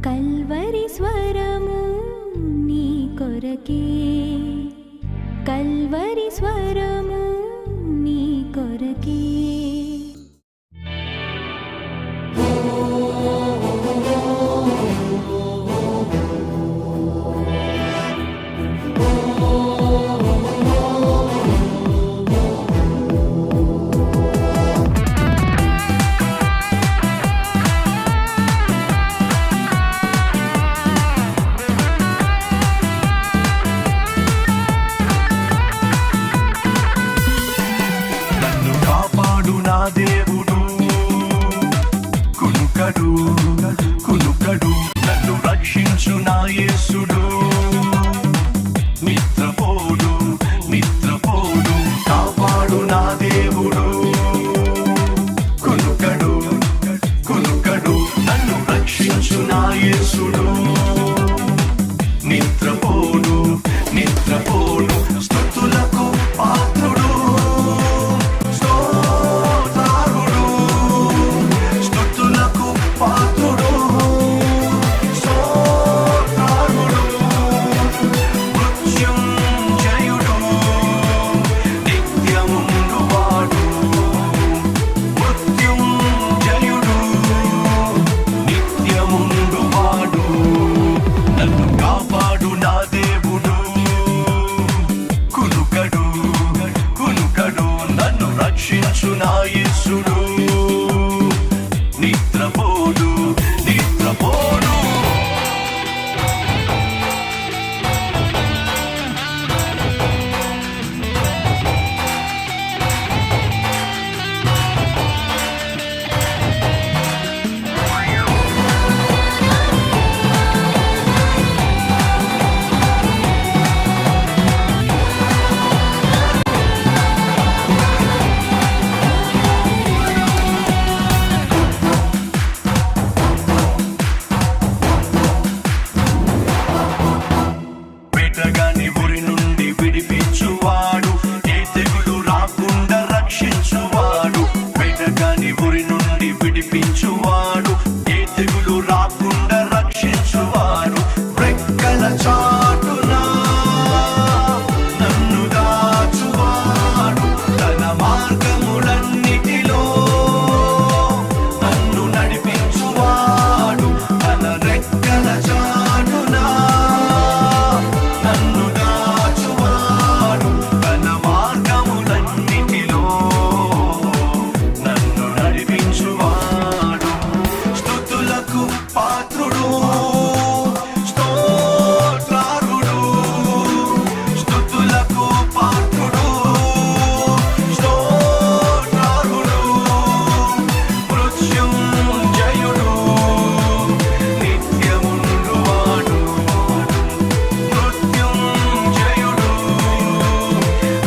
Calvary స్వరము నీ కొరకే, కల్వరి స్వరము నీ కొరకే. కునుకడు నన్ను రక్షించు నా యేసుడు, నిద్రపోడు నిద్రపోడు కాపాడు నా దేవుడు. కునుకడు కునుకడు నన్ను రక్షించు నా యేసుడు, నిద్రపోడు నిద్రపోడు. స్తుతులకు పాత్రుడు, పాత్రుడు స్తోత్రార్హుడు, మృత్యుంజయుడు నిత్యముండువాడు, మృత్యుంజయుడు నిత్యముండువాడు. నన్ను కాపాడు నా దేవుడు, కునుకడు కునుకడు నన్ను రక్షించు నా యేసుడు, నిద్రపోడు నిద్రపోడు. వేటగాని ఉరి నుండి విడిపించువాడు, ఏ తెగులు రాకుండా రక్షించువాడు. వేటగాని ఉరి నుండి విడిపించువాడు, ఏ తెగులు రాకుండా రక్షించువాడు. రెక్కల చాటున నన్ను దాచువాడు, తన మార్గములన్నిటిలో నన్ను నడిపించువాడు. తన రెక్కల చాటున నన్ను దాచువాడు, తన మార్గములన్నిటిలో నన్ను నడిపించువాడు. స్తుతులకు పాత్రుడు, స్తోత్రార్హుడు, స్తుతులకు పాత్రుడు, స్తోత్రార్హుడు, మృత్యుంజయుడు నిత్యముండువాడు, మృత్యుంజయుడు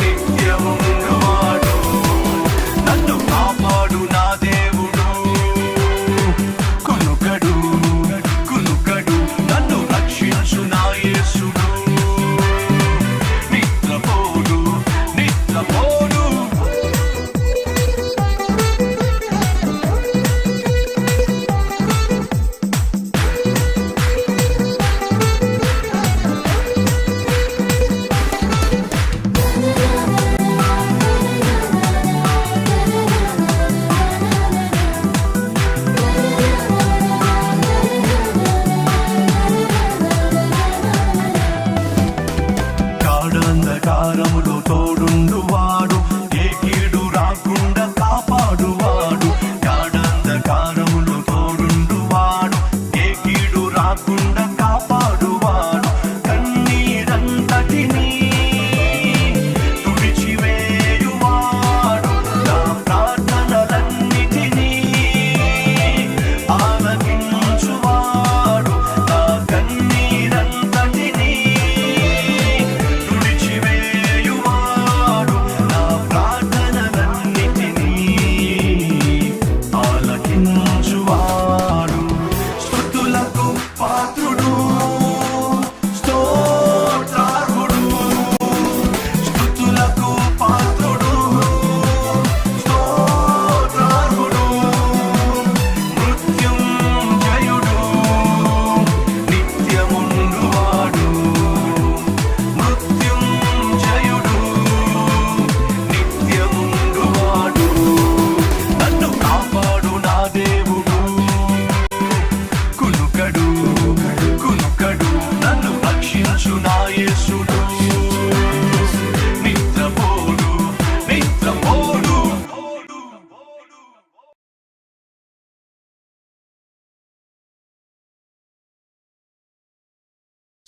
నిత్యముండువాడు. నన్ను కాపాడు నా దేవుడు, కునుకడు కునుకడు నన్ను రక్షించు నా యేసుడు, నిద్రపోడు నిద్రపోడు. గాఢాంధకారములో తోడుండువాడు, ఏ కీడు రాకుండా కాపాడువాడు. గాఢాంధకారములో తోడుండువాడు, ఏ కీడు రాకుండా కాపాడువాడు. కన్నీరంతటినీ తుడిచివేయువాడు, నా ప్రార్థనలన్నిటినీ ఆలకించువాడు. నా కన్నీరంతటినీ తుడిచివేయువాడు,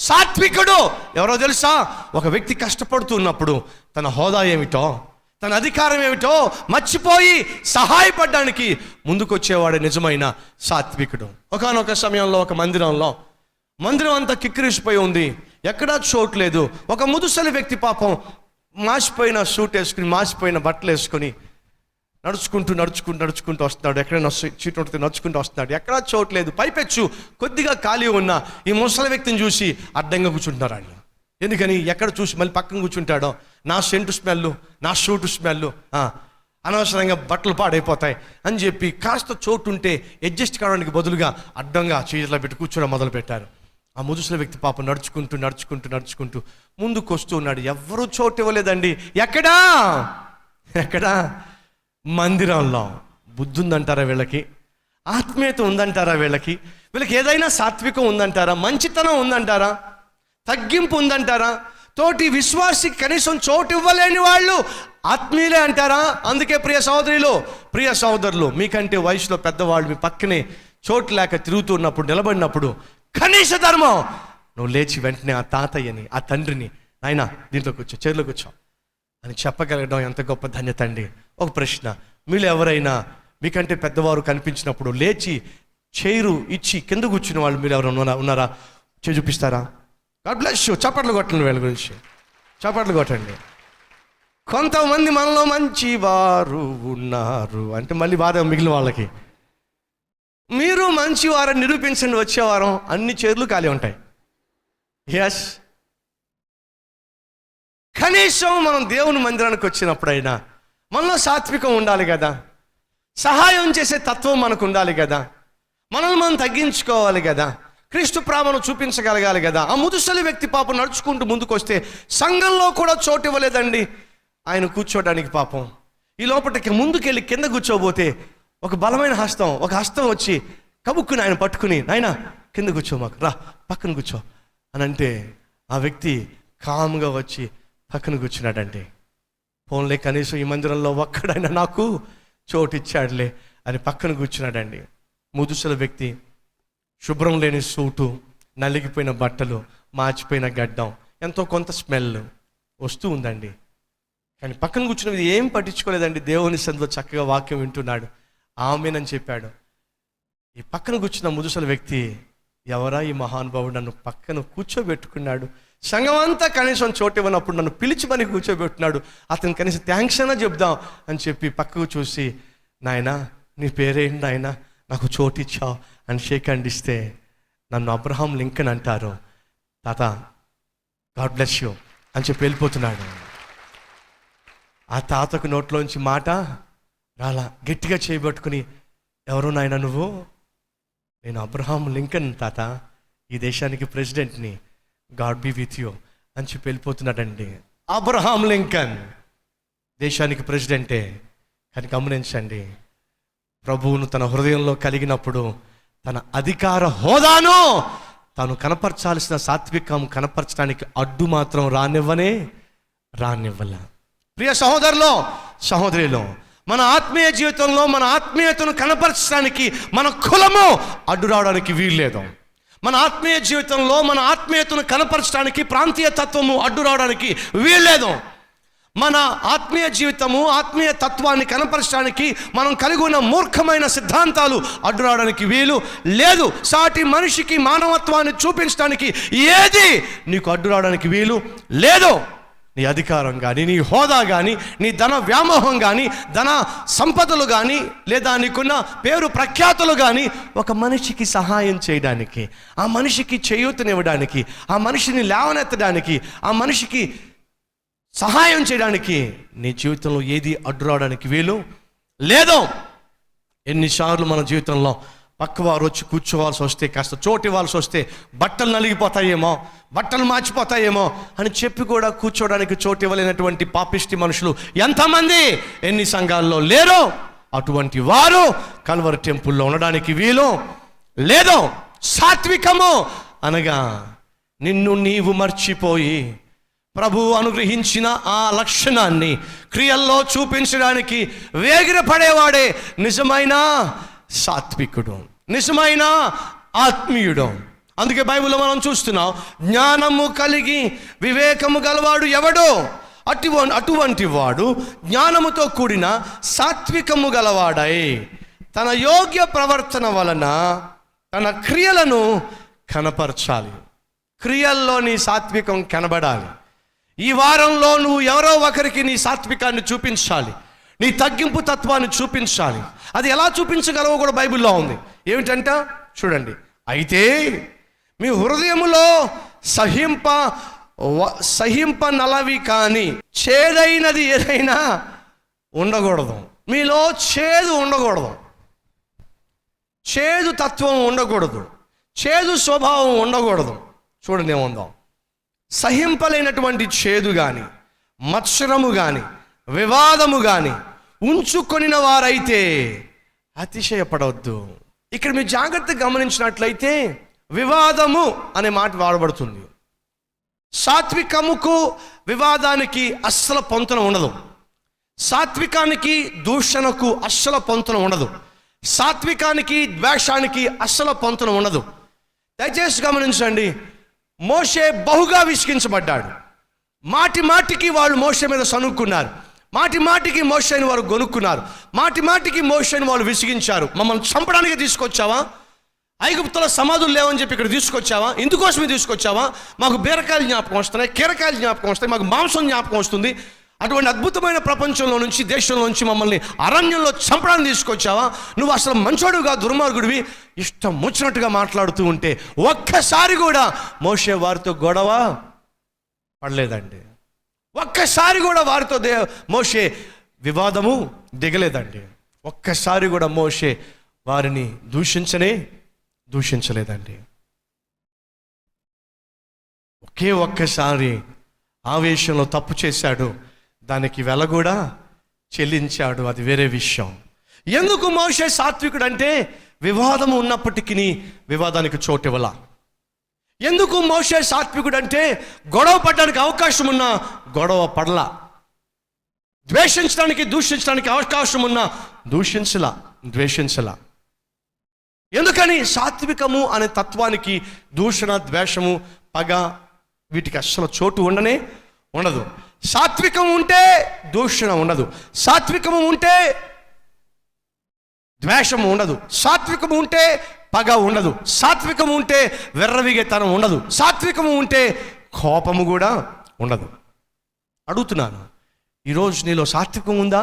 సాత్వికుడు ఎవరో తెలుసా? ఒక వ్యక్తి కష్టపడుతున్నప్పుడు తన హోదా ఏమిటో, తన అధికారం ఏమిటో మర్చిపోయి సహాయపడడానికి ముందుకొచ్చేవాడే నిజమైన సాత్వికుడు. ఒకానొక సమయంలో ఒక మందిరం అంతా కిక్కిరిసిపోయి ఉంది, ఎక్కడా చోటు లేదు. ఒక ముదుసలి వ్యక్తి పాపం మాసిపోయిన సూట్ వేసుకుని, మాసిపోయిన బట్టలు వేసుకొని నడుచుకుంటూ వస్తున్నాడు. ఎక్కడైనా చీటు ఉంటుంది, నడుచుకుంటూ వస్తున్నాడు. ఎక్కడా చోటు లేదు. పైపెచ్చు కొద్దిగా ఖాళీ ఉన్న ఈ ముసలి వ్యక్తిని చూసి అడ్డంగా కూర్చుంటున్నారు ఆయన. ఎందుకని? ఎక్కడ చూసి మళ్ళీ పక్కన కూర్చుంటాడో, నా సెంటు స్మెల్, నా సూటు స్మెల్, అనవసరంగా బట్టలు పాడైపోతాయి అని చెప్పి కాస్త చోటు ఉంటే అడ్జస్ట్ కావడానికి బదులుగా అడ్డంగా చీరలో పెట్టి కూర్చోవడం మొదలు పెట్టారు. ఆ ముదుసలి వ్యక్తి పాపం నడుచుకుంటూ ముందుకు వస్తూ ఉన్నాడు. ఎవ్వరూ చోటు ఇవ్వలేదండి. ఎక్కడా? మందిరంలో. బుద్ధి ఉందంటారా వీళ్ళకి? ఆత్మీయత ఉందంటారా వీళ్ళకి? ఏదైనా సాత్వికం ఉందంటారా? మంచితనం ఉందంటారా? తగ్గింపు ఉందంటారా? తోటి విశ్వాసికి కనీసం చోటు ఇవ్వలేని వాళ్ళు ఆత్మీయులే అంటారా? అందుకే ప్రియ సహోదరులు, మీకంటే వయసులో పెద్దవాళ్ళు మీ పక్కనే చోటు లేక తిరుగుతున్నప్పుడు, నిలబడినప్పుడు కనీస ధర్మం నువ్వు లేచి వెంటనే ఆ తాతయ్యని, ఆ తండ్రిని, నాయనా దీంట్లో కూర్చో, చైర్లో కూర్చో అని చెప్పగలగడం ఎంత గొప్ప ధన్యత అండి. ఒక ప్రశ్న, మీరు ఎవరైనా మీకంటే పెద్దవారు కనిపించినప్పుడు లేచి చైరు ఇచ్చి కింద కూర్చున్న వాళ్ళు మీరు ఎవరైనా ఉన్నారా? చూపిస్తారా? God bless you. చప్పట్లు కొట్టండి, వీళ్ళ గురించి చప్పట్లు కొట్టండి. కొంతమంది మనలో మంచి వారు ఉన్నారు అంటే మళ్ళీ బాధ మిగిలిన వాళ్ళకి. మీరు మంచి వారని నిరూపించండి. వచ్చే వారం అన్ని చైర్లు ఖాళీ ఉంటాయి. ఎస్, కనీసం మనం దేవుని మందిరానికి వచ్చినప్పుడైనా మనలో సాత్వికం ఉండాలి కదా, సహాయం చేసే తత్వం మనకు ఉండాలి కదా, మనల్ని మనం తగ్గించుకోవాలి కదా, క్రీస్తు ప్రేమను చూపించగలగాలి కదా. ఆ ముదుసలి వ్యక్తి పాపం నడుచుకుంటూ ముందుకు వస్తే సంఘంలో కూడా చోటు ఇవ్వలేదండి ఆయన కూర్చోడానికి. పాపం ఈ లోపలికి ముందుకెళ్ళి కింద కూర్చోబోతే ఒక బలమైన ఒక హస్తం వచ్చి కబుక్కుని ఆయన పట్టుకుని, నాయనా కింద కూర్చో, మాకు రా పక్కన కూర్చో అని అంటే ఆ వ్యక్తి కామ్గా వచ్చి పక్కన కూర్చున్నాడండి. ఫోన్లే కనీసం ఈ మందిరంలో ఒక్కడైనా నాకు చోటు ఇచ్చాడులే అని పక్కన కూర్చున్నాడండి. ముదుసల వ్యక్తి శుభ్రం లేని సూటు, నలిగిపోయిన బట్టలు, మాచిపోయిన గడ్డం, ఎంతో కొంత స్మెల్ వస్తూ ఉందండి. కానీ పక్కన కూర్చున్నది ఏం పట్టించుకోలేదండి. దేవుని సన్నిధిలో చక్కగా వాక్యం వింటున్నాడు. ఆమేనని చెప్పాడు. ఈ పక్కన కూర్చున్న ముదుసల వ్యక్తి, ఎవరా ఈ మహానుభావుడు నన్ను పక్కన కూర్చోబెట్టుకున్నాడు, సంఘం అంతా కనీసం చోటు ఇవ్వనప్పుడు నన్ను పిలిచి మనకి కూర్చోబెట్టున్నాడు, అతను కనీసం థ్యాంక్స్ అయినా చెప్దాం అని చెప్పి పక్కకు చూసి, నాయనా నీ పేరేంటి నాయనా, నాకు చోటు ఇచ్చావు అని షేక్ హ్యాండ్ ఇస్తే, నన్ను అబ్రహాం లింకన్ అంటారు, తాత గాడ్ బ్లెస్ యూ అని చెప్పి వెళ్ళిపోతున్నాడు. ఆ తాతకు నోట్లోంచి మాట రాలా. గట్టిగా చేయబట్టుకుని, ఎవరు నాయనా నువ్వు? నేను అబ్రహాం లింకన్ తాత, ఈ దేశానికి ప్రెసిడెంట్ని, గాడ్ బీ విత్ యూ అని చెప్పి వెళ్ళిపోతున్నాడండి. అబ్రహాం లింకన్ దేశానికి ప్రెసిడెంటే. కానీ గమనించండి, ప్రభువును తన హృదయంలో కలిగినప్పుడు తన అధికార హోదాను తాను కనపరచాల్సిన సాత్వికం కనపరచడానికి అడ్డు మాత్రం రానివ్వల. ప్రియ సహోదరులో సహోదరిలో, మన ఆత్మీయ జీవితంలో మన ఆత్మీయతను కనపరచడానికి మన కులము అడ్డు రావడానికి వీల్లేదు. మన ఆత్మీయ జీవితంలో మన ఆత్మీయతను కనపరచడానికి ప్రాంతీయ తత్వము అడ్డు రావడానికి వీల్లేదు. మన ఆత్మీయ జీవితము ఆత్మీయ తత్వాన్ని కనపరచడానికి మనం కలిగి ఉన్న మూర్ఖమైన సిద్ధాంతాలు అడ్డు రావడానికి వీలు లేదు. సాటి మనిషికి మానవత్వాన్ని చూపించడానికి ఏది నీకు అడ్డు రావడానికి వీలు లేదు. నీ అధికారం కానీ, నీ హోదా కానీ, నీ ధన వ్యామోహం కానీ, ధన సంపదలు కానీ, లేదా నీకున్న పేరు ప్రఖ్యాతులు కానీ ఒక మనిషికి సహాయం చేయడానికి, ఆ మనిషికి చేయూతనివ్వడానికి, ఆ మనిషిని లేవనెత్తడానికి, ఆ మనిషికి సహాయం చేయడానికి నీ జీవితంలో ఏది అడ్డు రావడానికి వీలు లేదు. ఎన్నిసార్లు మన జీవితంలో పక్కవారు వచ్చి కూర్చోవాల్సి వస్తే, కాస్త చోటు ఇవ్వాల్సి వస్తే, బట్టలు నలిగిపోతాయేమో, బట్టలు మార్చిపోతాయేమో అని చెప్పి కూడా కూర్చోవడానికి చోటు ఇవ్వలేనటువంటి పాపిష్టి మనుషులు ఎంతమంది ఎన్ని సంఘాల్లో లేరు. అటువంటి వారు కల్వరి టెంపుల్లో ఉండడానికి వీలు లేదు. సాత్వికము అనగా నిన్ను నీవు మర్చిపోయి ప్రభువు అనుగ్రహించిన ఆ లక్షణాన్ని క్రియల్లో చూపించడానికి వేగిరపడేవాడే నిజమైన సాత్వికుడు, నిజమైన ఆత్మీయుడు. అందుకే బైబిల్లో మనం చూస్తున్నాం, జ్ఞానము కలిగి వివేకము గలవాడు ఎవడో అటువంటి వాడు జ్ఞానముతో కూడిన సాత్వికము గలవాడై తన యోగ్య ప్రవర్తన వలన తన క్రియలను కనపరచాలి. క్రియల్లో నీ సాత్వికం కనబడాలి. ఈ వారంలో నువ్వు ఎవరో ఒకరికి నీ సాత్వికాన్ని చూపించాలి, నీ తగ్గింపు తత్వాన్ని చూపించాలి. అది ఎలా చూపించగలవో కూడా బైబిల్లో ఉంది. ఏమిటంట చూడండి, అయితే మీ హృదయములో సహింపనలవి కానీ చేదైనది ఏదైనా ఉండకూడదు. మీలో చేదు ఉండకూడదు, చేదు తత్వం ఉండకూడదు, చేదు స్వభావం ఉండకూడదు. చూడండి ఏముందో, సహింపలేనటువంటి చేదు కానీ మత్సరము కానీ వివాదము కానీ ఉంచుకొనిన వారైతే అతిశయపడవద్దు. ఇక్కడ మీరు జాగ్రత్తగా గమనించినట్లయితే వివాదము అనే మాట వాడబడుతుంది. సాత్వికముకు వివాదానికి అస్సలు పొంతన ఉండదు. సాత్వికానికి దూషణకు అస్సలు పొంతన ఉండదు. సాత్వికానికి ద్వేషానికి అస్సలు పొంతన ఉండదు. దయచేసి గమనించండి, మోషే బహుగా విసిగించబడ్డాడు. మాటి మాటికి వాళ్ళు మోషే మీద సనుక్కున్నారు, మాటి మాటికి మోషేని వారు గొనుక్కున్నారు, మాటి మాటికి మోషేని వాళ్ళు విసిగించారు. మమ్మల్ని చంపడానికి తీసుకొచ్చావా? ఐగుప్తుల సమాధులు లేవని చెప్పి ఇక్కడ తీసుకొచ్చావా? ఇందుకోసమే తీసుకొచ్చావా? మాకు బీరకాయలు జ్ఞాపకం వస్తున్నాయి, కీరకాయలు జ్ఞాపకం వస్తాయి, మాకు మాంసం జ్ఞాపకం వస్తుంది. అటువంటి అద్భుతమైన ప్రపంచంలో నుంచి, దేశంలో నుంచి మమ్మల్ని అరణ్యంలో చంపడానికి తీసుకొచ్చావా? నువ్వు అసలు మంచోడుగా దుర్మార్గుడివి, ఇష్టం వచ్చినట్టుగా మాట్లాడుతూ ఉంటే ఒక్కసారి కూడా మోషే వారితో గొడవ పడలేదండి. ఒక్కసారి కూడా వారితో మోషే వివాదము దిగలేదండి. ఒక్కసారి కూడా మోషే వారిని దూషించలేదండి. ఒక్కసారి ఆవేశంలో తప్పు చేశాడు, దానికి వెల కూడా చెల్లించాడు, అది వేరే విషయం. ఎందుకు మోషే సాత్వికుడు అంటే వివాదము ఉన్నప్పటికీ వివాదానికి చోటు ఇవ్వాల. ఎందుకు మోషే సాత్వికుడు అంటే గొడవ పడడానికి అవకాశం ఉన్నా గొడవ పడలా, ద్వేషించడానికి దూషించడానికి అవకాశం ఉన్నా ద్వేషించలా. ఎందుకని? సాత్వికము అనే తత్వానికి దూషణ, ద్వేషము, పగ వీటికి అస్సలు చోటు ఉండదు. సాత్వికం ఉంటే దూషణ ఉండదు, సాత్వికము ఉంటే ద్వేషము ఉండదు, సాత్వికము ఉంటే పగ ఉండదు, సాత్వికము ఉంటే వెర్రవిగేతనం ఉండదు, సాత్వికము ఉంటే కోపము కూడా ఉండదు. అడుగుతున్నాను, ఈరోజు నీలో సాత్వికం ఉందా,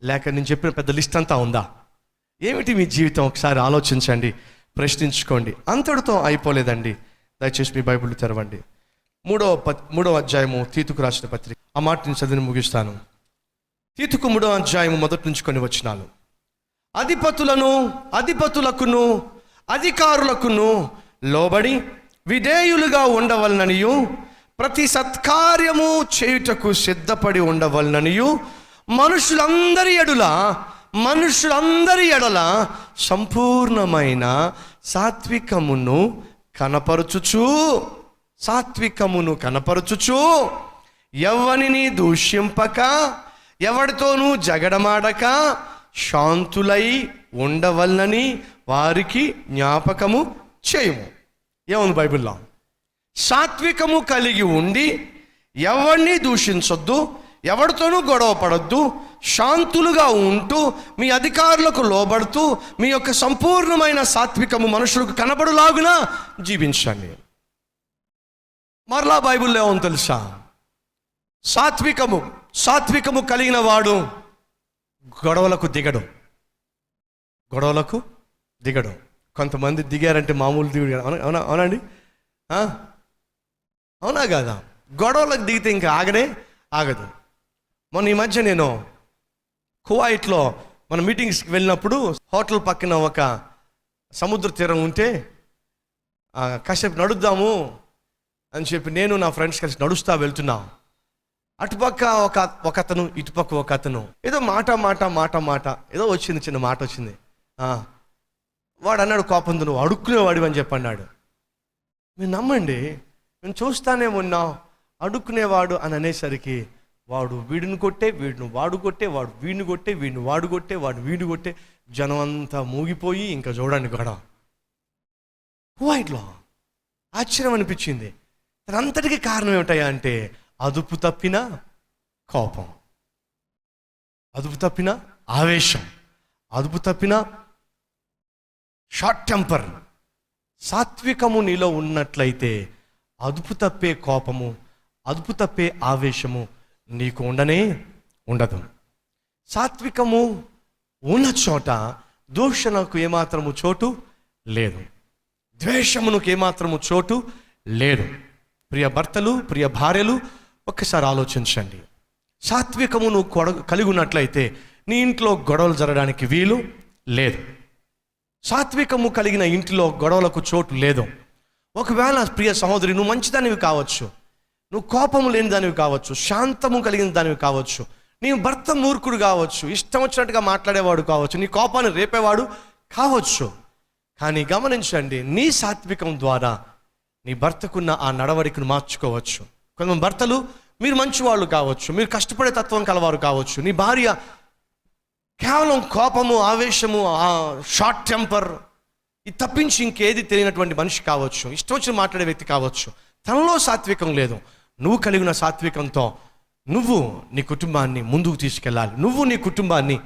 లేక నేను చెప్పిన పెద్ద లిస్ట్ అంతా ఉందా? ఏమిటి మీ జీవితం? ఒకసారి ఆలోచించండి, ప్రశ్నించుకోండి. అంతటితో అయిపోలేదండి. దయచేసి మీ బైబిల్ తెరవండి. మూడవ అధ్యాయము తీతుకు రాసిన పత్రిక. ఆ మాటని చదివి ముగిస్తాను. తీతుకు 3వ అధ్యాయము మొదటి నుంచి కొన్ని వచనాలు. అధిపతులకును అధికారులకును లోబడి విధేయులుగా ఉండవలననియు ప్రతి సత్కార్యము చేయుటకు సిద్ధపడి ఉండవలననియు మనుషులందరి ఎడల సంపూర్ణమైన సాత్వికమును కనపరుచుచు ఎవరిని దూషింపక ఎవరితోనూ జగడమాడక శాంతులై ఉండవలనని వారికి జ్ఞాపకము చేయము. ఏముంది బైబిల్లో? సాత్వికము కలిగి ఉండి ఎవరిని దూషించొద్దు, ఎవరితోనూ గొడవ పడొద్దు, శాంతులుగా ఉంటూ మీ అధికారులకు లోబడుతూ మీ యొక్క సంపూర్ణమైన సాత్వికము మనుషులకు కనబడులాగున జీవించండి. మరలా బైబిల్లో ఏమో తెలుసా? సాత్వికము కలిగిన వాడు గొడవలకు దిగడు. కొంతమంది దిగారంటే మామూలు దిగుడు. అవునండి, అవునా కాదా? గొడవలకు దిగితే ఇంకా ఆగదు. మొన్న ఈ మధ్య నేను కువైట్లో మన మీటింగ్స్కి వెళ్ళినప్పుడు హోటల్ పక్కన ఒక సముద్ర తీరం ఉంటే కాసేపు నడుద్దాము అని చెప్పి నేను నా ఫ్రెండ్స్ కలిసి నడుస్తా వెళ్తున్నా. అటుపక్క ఒక అతను, ఇటుపక్క ఒక అతను ఏదో మాట ఏదో వచ్చింది, చిన్న మాట వచ్చింది. వాడు అన్నాడు కోపంతో, నువ్వు అడుక్కునేవాడివి అని చెప్పి అన్నాడు. మీరు నమ్మండి, నేను చూస్తానే ఉన్నాం అడుక్కునేవాడు అని అనేసరికి వాడు వీడిని కొట్టే, వీడిని వాడు కొట్టే, వాడు వీడిని కొట్టే, వీడిని వాడు కొట్టే, వాడు వీడిని కొట్టే, జనం అంతా మూగిపోయి ఇంకా చూడండి గొడవ. కువైట్లో ఆశ్చర్యం అనిపించింది. తనంతటికీ కారణం ఏమిటయ్యా అంటే అదుపు తప్పిన కోపం, అదుపు తప్పిన ఆవేశం, అదుపు తప్పిన షార్ట్ టెంపర్. సాత్వికము నీలో ఉన్నట్లయితే అదుపు తప్పే కోపము, అదుపు తప్పే ఆవేశము నీకు ఉండదు. సాత్వికము ఉన్న చోట దూషణకు ఏమాత్రము చోటు లేదు, ద్వేషమునకు ఏమాత్రము చోటు లేదు. ప్రియ భర్తలు, ప్రియ భార్యలు, ఒక్కసారి ఆలోచించండి. సాత్వికము నువ్వు కలిగి ఉన్నట్లయితే నీ ఇంట్లో గొడవలు జరగడానికి వీలు లేదు. సాత్వికము కలిగిన ఇంటిలో గొడవలకు చోటు లేదు. ఒకవేళ ప్రియ సహోదరి, నువ్వు మంచిదానివి కావచ్చు, నువ్వు కోపము లేని దానివి కావచ్చు, శాంతము కలిగిన దానివి కావచ్చు, నీ భర్త మూర్ఖుడు కావచ్చు, ఇష్టం వచ్చినట్టుగా మాట్లాడేవాడు కావచ్చు, నీ కోపాన్ని రేపేవాడు కావచ్చు. కానీ గమనించండి, నీ సాత్వికం ద్వారా నీ భర్తకున్న ఆ నడవడికను మార్చుకోవచ్చు. కొంతమంది భర్తలు, మీరు మంచివాళ్ళు కావచ్చు, మీరు కష్టపడే తత్వం కలవారు కావచ్చు, నీ భార్య కేవలం కోపము, ఆవేశము, షార్ట్ టెంపర్ ఇది తప్పించి ఇంకేది తెలియనటువంటి మనిషి కావచ్చు, ఇష్టం వచ్చిన మాట్లాడే వ్యక్తి కావచ్చు. తనలో సాత్వికం లేదు. నువ్వు కలిగిన సాత్వికంతో నువ్వు నీ కుటుంబాన్ని ముందుకు తీసుకెళ్ళాలి, నువ్వు నీ కుటుంబాన్ని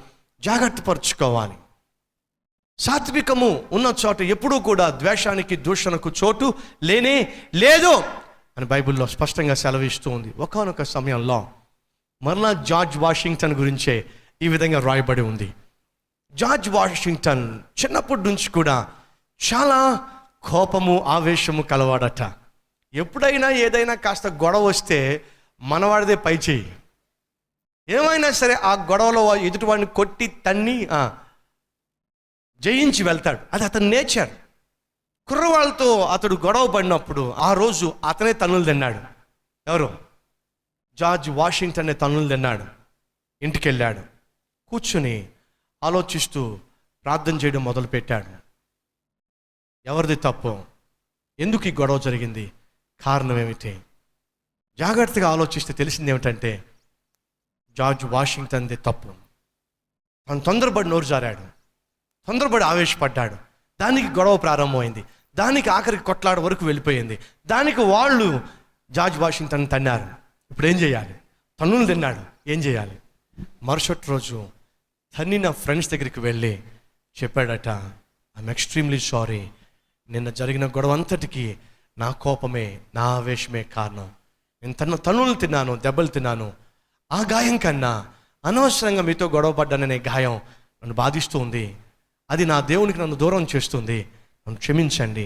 జాగ్రత్త పరుచుకోవాలి. సాత్వికము ఉన్న చోట ఎప్పుడూ కూడా ద్వేషానికి, దూషణకు చోటు లేనే లేదు అని బైబిల్లో స్పష్టంగా సెలవిస్తూ ఉంది. ఒకానొక సమయంలో మరలా జార్జ్ వాషింగ్టన్ గురించే ఈ విధంగా రాయబడి ఉంది. జార్జ్ వాషింగ్టన్ చిన్నప్పటి నుంచి కూడా చాలా కోపము, ఆవేశము కలవాడట. ఎప్పుడైనా ఏదైనా కాస్త గొడవ వస్తే మనవాడిదే పై చేయి. ఏమైనా సరే ఆ గొడవలో ఎదుటివాడిని కొట్టి తన్ని జయించి వెళ్తాడు. అది అతని నేచర్. కుర్రవాళ్ళతో అతడు గొడవ పడినప్పుడు ఆ రోజు అతనే తన్నులు తిన్నాడు. ఎవరు? జార్జ్ వాషింగ్టన్ తన్నులు తిన్నాడు. ఇంటికి వెళ్ళాడు, కూర్చుని ఆలోచిస్తూ ప్రార్థన చేయడం మొదలుపెట్టాడు. ఎవరిది తప్పు? ఎందుకు ఈ గొడవ జరిగింది? కారణం ఏమిటి? జాగ్రత్తగా ఆలోచిస్తే తెలిసింది ఏమిటంటే జార్జ్ వాషింగ్టన్ది తప్పు. తను తొందరపడి నోరు జారాడు, తొందరపడి ఆవేశపడ్డాడు. దానికి గొడవ ప్రారంభమైంది. దానికి ఆఖరికి కొట్లాడ వరకు వెళ్ళిపోయింది. దానికి వాళ్ళు జార్జ్ వాషింగ్టన్ తన్నారు. ఇప్పుడు ఏం చేయాలి? తన్నులు తిన్నాడు, ఏం చేయాలి? మరుసటి రోజు తన్నిన ఫ్రెండ్స్ దగ్గరికి వెళ్ళి చెప్పాడట, ఐఎమ్ ఎక్స్ట్రీమ్లీ సారీ, నిన్న జరిగిన గొడవ అంతటికి నా కోపమే, నా ఆవేశమే కారణం. నేను తన్నులు తిన్నాను, దెబ్బలు తిన్నాను. ఆ గాయం కన్నా అనవసరంగా మీతో గొడవ పడ్డాననే గాయం నన్ను బాధిస్తూ ఉంది. అది నా దేవునికి నన్ను దూరం చేస్తుంది. నన్ను క్షమించండి.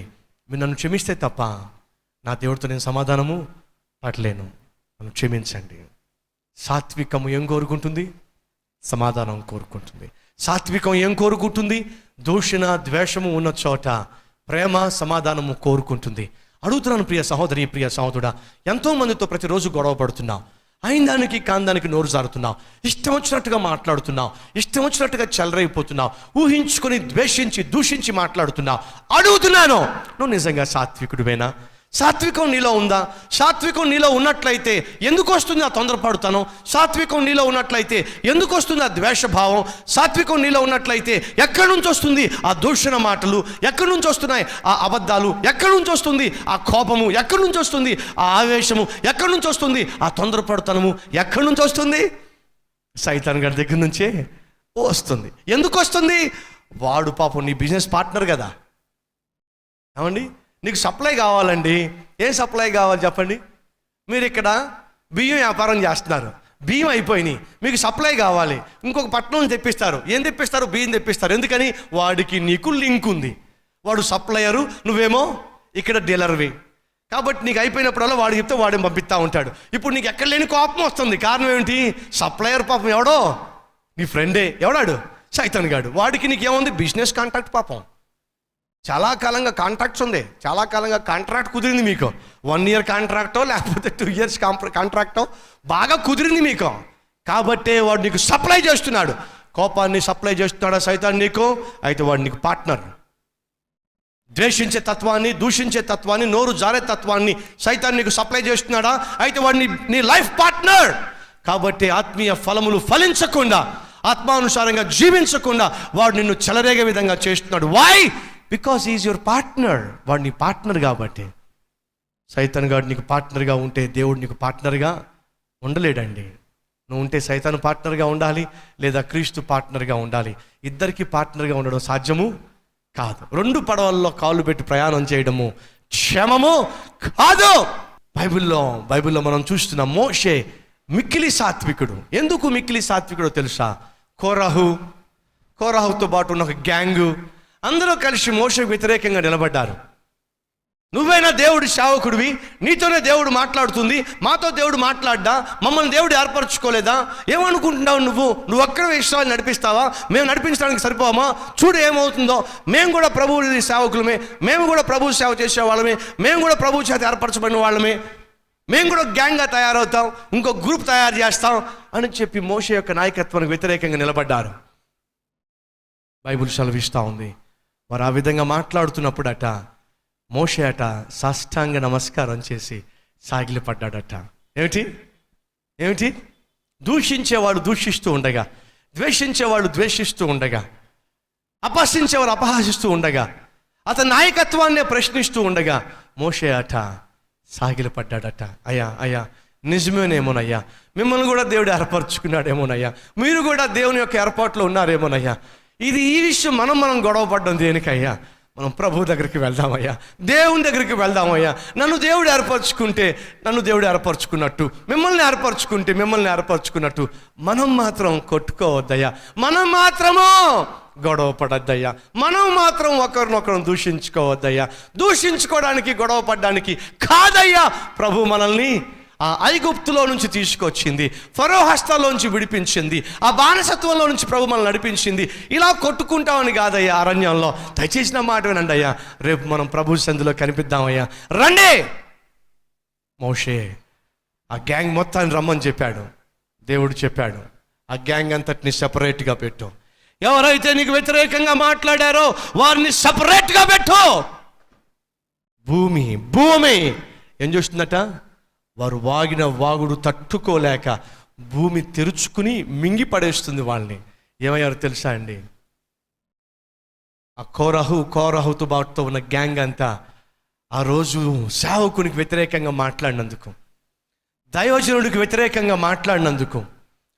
మీరు నన్ను క్షమిస్తే తప్ప నా దేవుడితో నేను సమాధానము పడలేను. నన్ను క్షమించండి. సాత్వికము ఏం కోరుకుంటుంది? సమాధానం కోరుకుంటుంది. సాత్వికం ఏం కోరుకుంటుంది? దూషణ, ద్వేషము ఉన్న చోట ప్రేమ, సమాధానము కోరుకుంటుంది. అడుగుతున్నాను ప్రియ సహోదరి, ప్రియ సహోదరుడా, ఎంతోమందితో ప్రతిరోజు గొడవ పడుతున్నావు, అయిన దానికి కాని దానికి నోరు జారుతున్నావు, ఇష్టం వచ్చినట్టుగా మాట్లాడుతున్నావు, ఇష్టం వచ్చినట్టుగా చెలరైపోతున్నావు, ఊహించుకొని ద్వేషించి దూషించి మాట్లాడుతున్నావు. అడుగుతున్నాను, నువ్వు నిజంగా సాత్వికుడివేనా? సాత్వికం నీలో ఉందా? సాత్వికం నీలో ఉన్నట్లయితే ఎందుకు వస్తుంది ఆ తొందరపడుతాను? సాత్వికం నీలో ఉన్నట్లయితే ఎందుకు వస్తుంది ఆ ద్వేషభావం? సాత్వికం నీలో ఉన్నట్లయితే ఎక్కడి నుంచి వస్తుంది ఆ దూషణ మాటలు? ఎక్కడి నుంచి వస్తున్నాయి ఆ అబద్ధాలు? ఎక్కడి నుంచి వస్తుంది ఆ కోపము? ఎక్కడి నుంచి వస్తుంది ఆ ఆవేశము? ఎక్కడి నుంచి వస్తుంది ఆ తొందరపడుతనము? ఎక్కడి నుంచి వస్తుంది? సైతాన్ గారి దగ్గర నుంచే వస్తుంది. ఎందుకు వస్తుంది? వాడు పాపం నీ బిజినెస్ పార్ట్నర్ కదా. ఏమండి, నీకు సప్లై కావాలండి. ఏం సప్లై కావాలి చెప్పండి? మీరు ఇక్కడ బియ్యం వ్యాపారం చేస్తున్నారు, బియ్యం అయిపోయినాయి, మీకు సప్లై కావాలి. ఇంకొక పట్టణం తెప్పిస్తారు. ఏం తెప్పిస్తారు? బియ్యం తెప్పిస్తారు. ఎందుకని? వాడికి నీకు లింక్ ఉంది. వాడు సప్లయరు, నువ్వేమో ఇక్కడ డీలర్వి. కాబట్టి నీకు అయిపోయినప్పుడల్లా వాడు చెప్తే వాడే పంపిస్తూ ఉంటాడు. ఇప్పుడు నీకు ఎక్కడ లేని కోపం వస్తుంది. కారణం ఏమిటి? సప్లయర్ పాపం ఎవడో నీ ఫ్రెండే. ఎవడాడు? సైతాన్ గాడు. వాడికి నీకేముంది? Business contract. పాపం చాలా కాలంగా కాంట్రాక్ట్స్ ఉంది, చాలా కాలంగా కాంట్రాక్ట్ కుదిరింది మీకు. 1 year కాంట్రాక్టో లేకపోతే 2 years కాంట్రాక్టో బాగా కుదిరింది మీకు. కాబట్టే వాడు నీకు సప్లై చేస్తున్నాడు. కోపాన్ని సప్లై చేస్తున్నాడా సైతాన్ నీకు? అయితే వాడు నీకు పార్ట్నర్. ద్వేషించే తత్వాన్ని, దూషించే తత్వాన్ని, నోరు జారే తత్వాన్ని సైతాన్ నీకు సప్లై చేస్తున్నాడా? అయితే వాడు నీ లైఫ్ పార్ట్నర్. కాబట్టి ఆత్మీయ ఫలములు ఫలించకుండా, ఆత్మానుసారంగా జీవించకుండా వాడు నిన్ను చెలరేగే విధంగా చేస్తున్నాడు. Why? Because is your partner. వాడు నీ పార్ట్నర్ కాబట్టి. సైతాన్ గాడు నీకు పార్ట్నర్గా ఉంటే దేవుడు నీకు పార్ట్నర్గా ఉండలేడండి. నువ్వు ఉంటే సైతాను పార్ట్నర్గా ఉండాలి, లేదా క్రీస్తు పార్ట్నర్గా ఉండాలి. ఇద్దరికి పార్ట్నర్గా ఉండడం సాధ్యము కాదు. 2 పడవల్లో కాళ్ళు పెట్టి ప్రయాణం చేయడము క్షేమము కాదు. బైబిల్లో మనం చూస్తున్నాం, మోషే మిక్కిలి సాత్వికుడు. ఎందుకు మిక్కిలి సాత్వికుడో తెలుసా? కోరాహుతో పాటు ఉన్న ఒక గ్యాంగు అందరూ కలిసి మోషేకు వ్యతిరేకంగా నిలబడ్డారు. నువ్వైనా దేవుడి సేవకుడివి, నీతోనే దేవుడు మాట్లాడుతుంది, మాతో దేవుడు మాట్లాడ్డా, మమ్మల్ని దేవుడు ఏర్పరచుకోలేదా? ఏమనుకుంటున్నావు? నువ్వు ఒక్కడే ఇష్టాలు నడిపిస్తావా? మేము నడిపించడానికి సరిపోమా? చూడు ఏమవుతుందో. మేము కూడా ప్రభువు సేవకులమే, మేము కూడా ప్రభు సేవ చేసే వాళ్ళమే, మేము కూడా ప్రభు చేత ఏర్పరచబడిన వాళ్ళమే, మేము కూడా గ్యాంగ్గా తయారవుతాం, ఇంకో గ్రూప్ తయారు చేస్తాం అని చెప్పి మోషే యొక్క నాయకత్వానికి వ్యతిరేకంగా నిలబడ్డారు. బైబిల్ సెలవిస్తూ ఉంది, వారు ఆ విధంగా మాట్లాడుతున్నప్పుడట మోషే అట సాష్టాంగ నమస్కారం చేసి సాగిలపడ్డాడట. ఏమిటి? దూషించేవాడు దూషిస్తూ ఉండగా, ద్వేషించేవాడు ద్వేషిస్తూ ఉండగా, అపహసించేవాడు అపహాసిస్తూ ఉండగా, అతని నాయకత్వాన్నే ప్రశ్నిస్తూ ఉండగా మోషే అట సాగిలపడ్డాడట. అయ్యా నిజమేనేమోనయ్యా, మిమ్మల్ని కూడా దేవుడు ఏర్పరచుకున్నాడేమోనయ్యా, మీరు కూడా దేవుని యొక్క ఏర్పాట్లో ఉన్నారేమోనయ్యా. ఈ విషయం మనం గొడవ పడ్డం దేనికయ్యా? మనం ప్రభు దగ్గరికి వెళ్దామయ్యా, దేవుని దగ్గరికి వెళ్దామయ్యా. నన్ను దేవుడు ఏర్పరచుకుంటే నన్ను దేవుడు ఏర్పరచుకున్నట్టు, మిమ్మల్ని ఏర్పరచుకున్నట్టు మనం మాత్రం కొట్టుకోవద్దయ్యా, మనం మాత్రము గొడవ పడద్దయ్యా, మనం మాత్రం ఒకరినొకరు దూషించుకోవద్దయ్యా. దూషించుకోవడానికి గొడవ పడ్డానికి కాదయ్యా ప్రభు మనల్ని ఆ ఐగుప్తులో నుంచి తీసుకొచ్చింది, ఫరో హస్తాల్లోంచి విడిపించింది, ఆ బానిసత్వంలో నుంచి ప్రభు మనల్ని నడిపించింది. ఇలా కొట్టుకుంటామని కాదయ్యా అరణ్యంలో. దయచేసి నా మాట వినండి అయ్యా, రేపు మనం ప్రభు సంధిలో కనిపిద్దామయ్యా, రండి. మోషే ఆ గ్యాంగ్ మొత్తాన్ని రమ్మని చెప్పాడు. దేవుడు చెప్పాడు, ఆ గ్యాంగ్ అంతటిని సెపరేట్గా పెట్టు. ఎవరైతే నీకు వ్యతిరేకంగా మాట్లాడారో వారిని సెపరేట్గా పెట్టు. భూమి ఏం చేస్తుందట? వారు వాగిన వాగుడు తట్టుకోలేక భూమి తెరుచుకుని మింగి పడేస్తుంది వాళ్ళని. ఏమయ్యారు తెలుసా అండి? ఆ కోరహుతో బాటుతో ఉన్న గ్యాంగ్ అంతా ఆ రోజు సేవకునికి వ్యతిరేకంగా మాట్లాడినందుకు, దైవజనుడికి వ్యతిరేకంగా మాట్లాడినందుకు,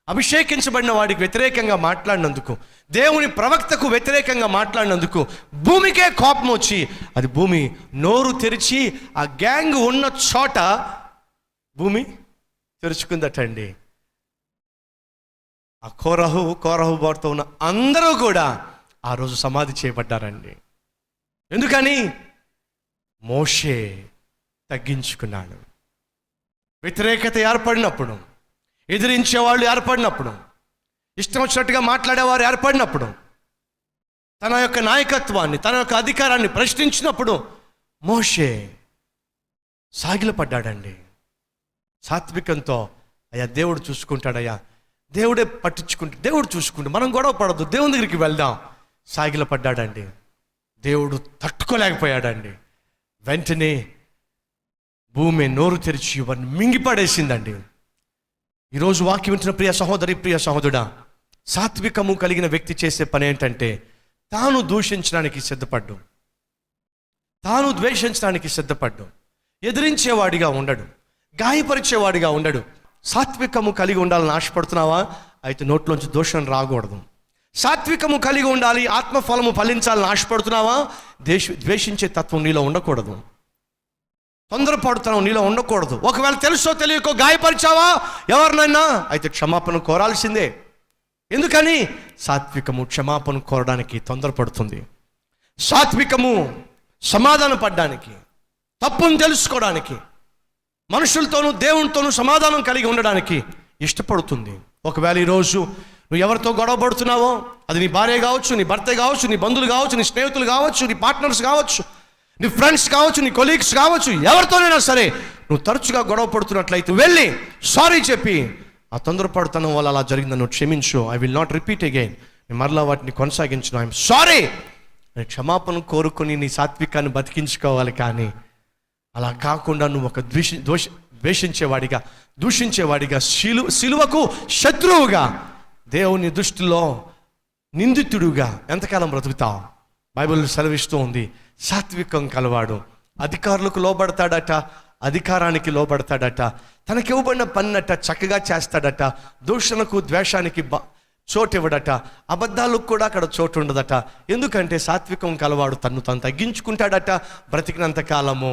అభిషేకించబడిన వాడికి వ్యతిరేకంగా మాట్లాడినందుకు, దేవుని ప్రవక్తకు వ్యతిరేకంగా మాట్లాడినందుకు భూమికే కోపం వచ్చి అది భూమి నోరు తెరిచి ఆ గ్యాంగ్ ఉన్న చోట భూమి తెరుచుకుందటండి. ఆ కోరహు బాటుతో ఉన్న అందరూ కూడా ఆ రోజు సమాధి చేయబడ్డారండి. ఎందుకని? మోషే తగ్గించుకున్నాడు. వ్యతిరేకత ఏర్పడినప్పుడు, ఎదిరించేవాళ్ళు ఏర్పడినప్పుడు, ఇష్టం వచ్చినట్టుగా మాట్లాడేవారు ఏర్పడినప్పుడు, తన యొక్క నాయకత్వాన్ని, తన యొక్క అధికారాన్ని ప్రశ్నించినప్పుడు మోషే సాగిలపడ్డాడండి. సాత్వికంతో, అయ్యా దేవుడు చూసుకుంటాడయ్యా, దేవుడే దేవుడు చూసుకుంటే మనం గొడవ పడద్దు, దేవుని దగ్గరికి వెళ్దాం. సాగిలపడ్డాడండి. దేవుడు తట్టుకోలేకపోయాడండి. వెంటనే భూమి నోరు తెరిచి వారిని మింగిపడేసిందండి. ఈరోజు వాక్యం వింటున్న ప్రియ సహోదరి, ప్రియ సహోదరుడా, సాత్వికము కలిగిన వ్యక్తి చేసే పని ఏంటంటే తాను దూషించడానికి సిద్ధపడ్డు, తాను ద్వేషించడానికి సిద్ధపడ్డు, ఎదిరించేవాడిగా ఉండడు, గాయపరిచేవాడిగా ఉండడు. సాత్వికము కలిగి ఉండాలని ఆశపడుతున్నావా? అయితే నోట్లోంచి దోషం రాకూడదు. సాత్వికము కలిగి ఉండాలి, ఆత్మఫలము ఫలించాలని ఆశపడుతున్నావా? ద్వేషించే తత్వం నీలో ఉండకూడదు. తొందరపడుతున్నావు నీలో ఉండకూడదు. ఒకవేళ తెలుసో తెలియకో గాయపరిచావా ఎవరినైనా, అయితే క్షమాపణ కోరాల్సిందే. ఎందుకని? సాత్వికము క్షమాపణ కోరడానికి తొందరపడుతుంది. సాత్వికము సమాధానం పడ్డానికి, తప్పును తెలుసుకోవడానికి, మనుషులతోనూ దేవునితోనూ సమాధానం కలిగి ఉండడానికి ఇష్టపడుతుంది. ఒకవేళ ఈరోజు నువ్వు ఎవరితో గొడవ పడుతున్నావో, అది నీ భార్య కావచ్చు, నీ భర్త కావచ్చు, నీ బంధువులు కావచ్చు, నీ స్నేహితులు కావచ్చు, నీ పార్ట్నర్స్ కావచ్చు, నీ ఫ్రెండ్స్ కావచ్చు, నీ కొలీగ్స్ కావచ్చు, ఎవరితోనైనా సరే నువ్వు తరచుగా గొడవ పడుతున్నట్లయితే వెళ్ళి సారీ చెప్పి, ఆ తొందరపడుతనం వల్ల అలా జరిగిందని నువ్వు క్షమించు, I will not repeat again, నేను మరలా వాటిని కొనసాగించను, ఐఎమ్ సారీ అని క్షమాపణ కోరుకొని నీ సాత్వికాన్ని బతికించుకోవాలి. కానీ అలా కాకుండా నువ్వు ఒక ద్వేషించేవాడిగా, దూషించేవాడిగా, సిలువకు శత్రువుగా, దేవుని దృష్టిలో నిందితుడుగా ఎంతకాలం బ్రతుకుతావు? బైబిల్ సెలవిస్తూ ఉంది, సాత్వికం కలవాడు అధికారులకు లోబడతాడట, అధికారానికి లోబడతాడట, తనకి ఇవ్వబడిన పన్నట చక్కగా చేస్తాడట, దూషణకు ద్వేషానికి చోటు ఇవ్వడట, అబద్ధాలకు కూడా అక్కడ చోటు ఉండదట. ఎందుకంటే సాత్వికం కలవాడు తను తగ్గించుకుంటాడట. బ్రతికినంత కాలము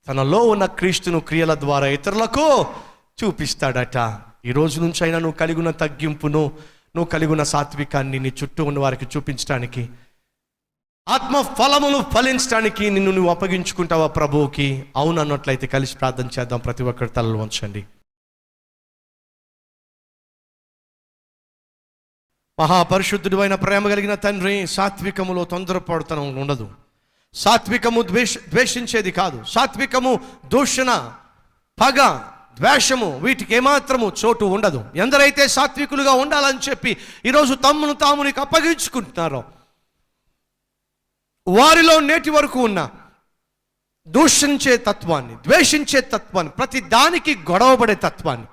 తనలో ఉన్న క్రీస్తును క్రియల ద్వారా ఇతరులకు చూపిస్తాడట. ఈ రోజు నుంచి అయినా నువ్వు కలిగిన తగ్గింపును, నువ్వు కలిగిన సాత్వికాన్ని నీ చుట్టూ ఉన్న వారికి చూపించడానికి, ఆత్మ ఫలములు ఫలించడానికి నిన్ను నువ్వు అప్పగించుకుంటావా ప్రభువుకి? అవును అన్నట్లయితే కలిసి ప్రార్థన చేద్దాం. ప్రతి ఒక్కరి తలలు వంచండి. మహాపరిశుద్ధుడు అయిన ప్రేమ కలిగిన తండ్రి, సాత్వికములో తొందరపడుతనం ఉండదు. సాత్వికము ద్వేషించేది కాదు. సాత్వికము దూషణ, పగ, ద్వేషము వీటికి ఏమాత్రము చోటు ఉండదు. ఎందరైతే సాత్వికులుగా ఉండాలని చెప్పి ఈరోజు తమ్మును తాము నీకు అప్పగించుకుంటున్నారో, వారిలో నేటి వరకు ఉన్న దూషించే తత్వాన్ని, ద్వేషించే తత్వాన్ని, ప్రతి దానికి గొడవపడే తత్వాన్ని,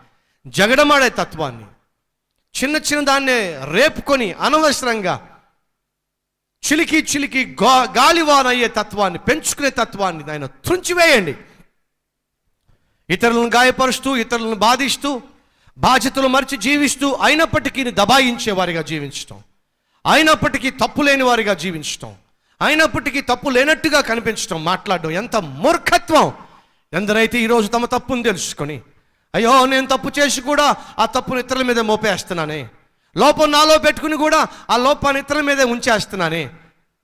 జగడమాడే తత్వాన్ని, చిన్న చిన్న దాన్నే రేపుకొని అనవసరంగా చిలికి గాలివానయ్యే తత్వాన్ని, పెంచుకునే తత్వాన్ని ఆయన త్రుంచివేయండి. ఇతరులను గాయపరుస్తూ, ఇతరులను బాధిస్తూ, బాధ్యతలు మరిచి జీవిస్తూ, అయినప్పటికీ దబాయించే వారిగా జీవించటం, అయినప్పటికీ తప్పు లేని వారిగా జీవించటం, అయినప్పటికీ తప్పు లేనట్టుగా కనిపించటం, మాట్లాడడం ఎంత మూర్ఖత్వం! ఎందరైతే ఈరోజు తమ తప్పును తెలుసుకొని, అయ్యో నేను తప్పు చేసి కూడా ఆ తప్పును ఇతరుల మీద మోపేస్తున్నానే, లోపం నాలో పెట్టుకుని కూడా ఆ లోపాన్ని ఇతరుల మీదే ఉంచేస్తున్నానే,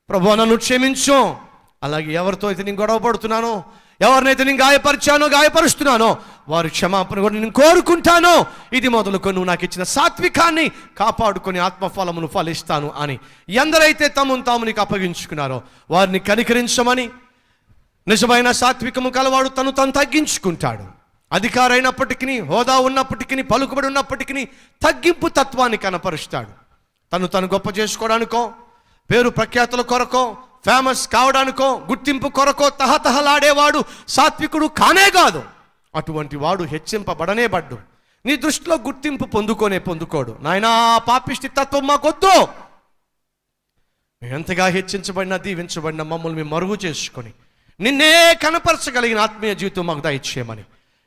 ప్రభువా నన్ను క్షమించు. అలాగే ఎవరితో అయితే నేను గొడవ పడుతున్నానో, ఎవరినైతే నేను గాయపరుస్తున్నానో వారి క్షమాపణ కూడా నేను కోరుకుంటాను. ఇది మొదలుకొని నువ్వు నాకు ఇచ్చిన సాత్వికాన్ని కాపాడుకొని ఆత్మఫలమును ఫలిస్తాను అని ఎందరైతే తమను తాము నీకు అప్పగించుకున్నారో వారిని కనికరించమని. నిజమైన సాత్వికము కలవాడు తను తగ్గించుకుంటాడు. అధికారైనప్పటికీ, హోదా ఉన్నప్పటికీ, పలుకుబడి ఉన్నప్పటికీ తగ్గింపు తత్వాన్ని కనపరుస్తాడు. తను గొప్ప చేసుకోవడానికో, పేరు ప్రఖ్యాతుల కొరకో, ఫేమస్ కావడానికో, గుర్తింపు కొరకో తహతహలాడేవాడు సాత్వికుడు కానే కాదు. అటువంటి వాడు హెచ్చింపబడనేబడ్డు. నీ దృష్టిలో గుర్తింపు పొందుకోడు. నాయనా పాపిష్టి తత్వం మాకొద్దు. ఎంతగా హెచ్చించబడినా దీవించబడిన మమ్మల్ని మేము మరుగు చేసుకొని నిన్నే కనపరచగలిగిన ఆత్మీయ జీవితం మాకు దయచేయమని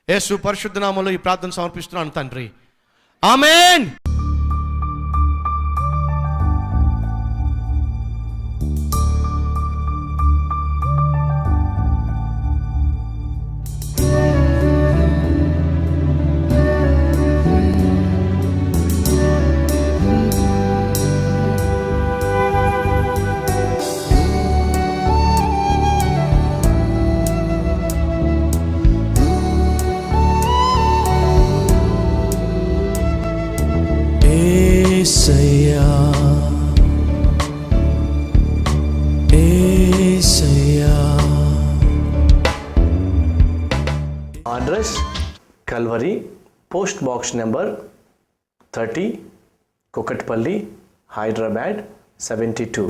యేసు పరిశుద్ధ నామములో ఈ ప్రార్థన సమర్పిస్తున్నాను తండ్రి. Amen. Address Calvary, post box number 30, Kukatpally, Hyderabad 72.